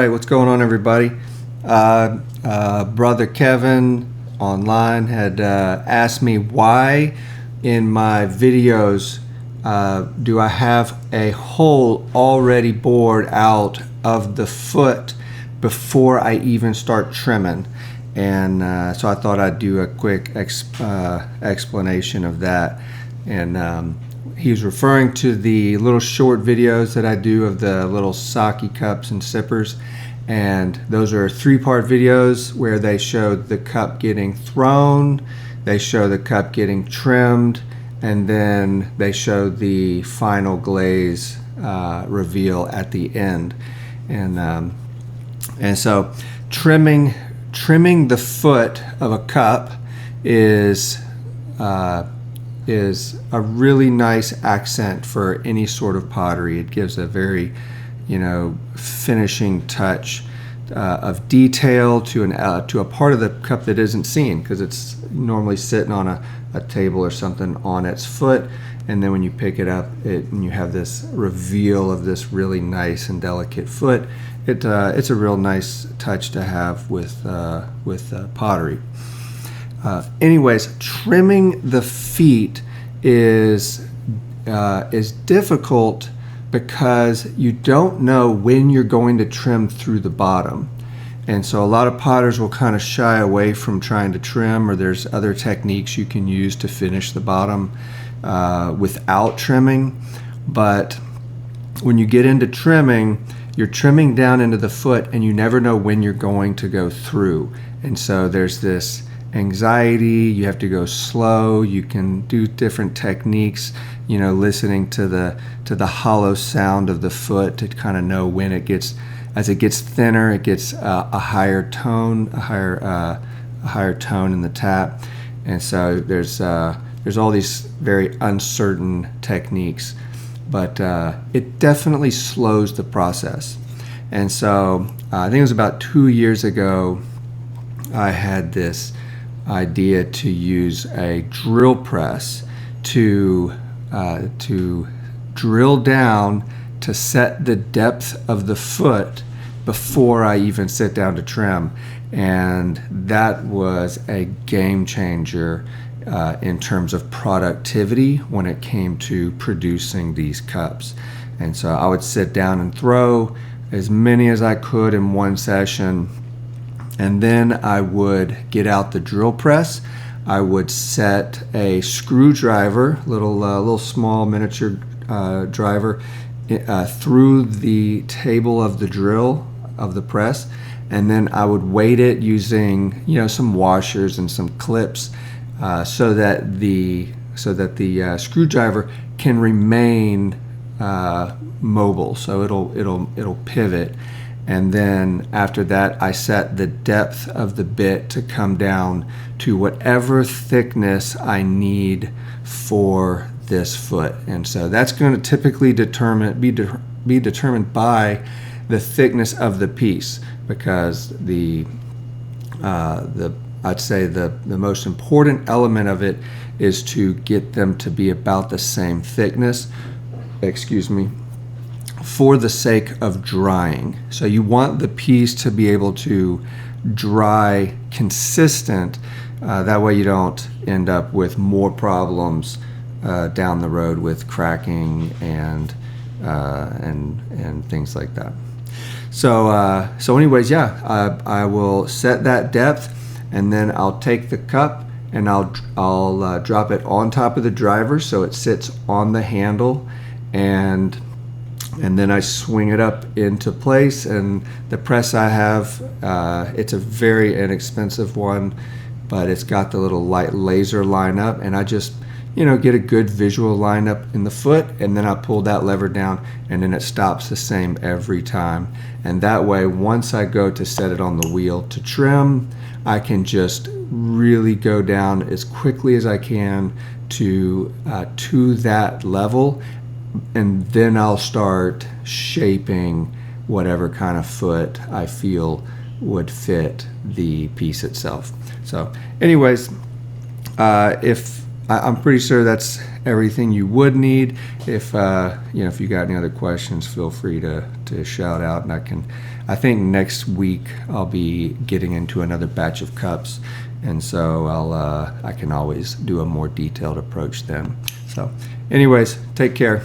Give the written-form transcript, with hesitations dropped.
right, what's going on, everybody? Brother Kevin online had asked me why in my videos do I have a hole already bored out of the foot before I even start trimming. And so I thought I'd do a quick explanation of that. And he was referring to the little short videos that I do of the little sake cups and sippers. And those are 3-part videos where they show the cup getting thrown, they show the cup getting trimmed, and then they show the final glaze reveal at the end. And so trimming the foot of a cup is a really nice accent for any sort of pottery. It gives a very, finishing touch of detail to a part of the cup that isn't seen, because it's normally sitting on a table or something on its foot, and then when you pick it up, and you have this reveal of this really nice and delicate foot. It's a real nice touch to have with pottery. Anyways, trimming the feet is difficult because you don't know when you're going to trim through the bottom. And so a lot of potters will kind of shy away from trying to trim, or there's other techniques you can use to finish the bottom without trimming. But when you get into trimming, you're trimming down into the foot and you never know when you're going to go through. And so there's this anxiety, you have to go slow, you can do different techniques, listening to the hollow sound of the foot to kind of know when as it gets thinner, it gets a higher tone, a higher tone in the tap. And so there's all these very uncertain techniques, but it definitely slows the process. And so I think it was about 2 years ago, I had this idea to use a drill press to drill down to set the depth of the foot before I even sit down to trim. And that was a game changer in terms of productivity when it came to producing these cups. And so I would sit down and throw as many as I could in one session, and then I would get out the drill press. I would set a screwdriver, little small miniature driver, through the table of the drill of the press, and then I would weight it using some washers and some clips, so that the screwdriver can remain mobile, so it'll pivot. And then after that, I set the depth of the bit to come down to whatever thickness I need for this foot. And so that's going to typically be determined by the thickness of the piece, because I'd say the most important element of it is to get them to be about the same thickness. For the sake of drying. So you want the piece to be able to dry consistent. That way you don't end up with more problems down the road with cracking and things like that. So anyways, I will set that depth, and then I'll take the cup and I'll drop it on top of the driver so it sits on the handle, and then I swing it up into place. And the press I have, it's a very inexpensive one, but it's got the little light laser lineup, and I just get a good visual lineup in the foot, and then I pull that lever down, and then it stops the same every time. And that way, once I go to set it on the wheel to trim, I can just really go down as quickly as I can to that level, and then I'll start shaping whatever kind of foot I feel would fit the piece itself. So anyways, I'm pretty sure that's everything you would need. If if you got any other questions, feel free to shout out, and I think next week I'll be getting into another batch of cups, and so I can always do a more detailed approach then. So anyways, take care.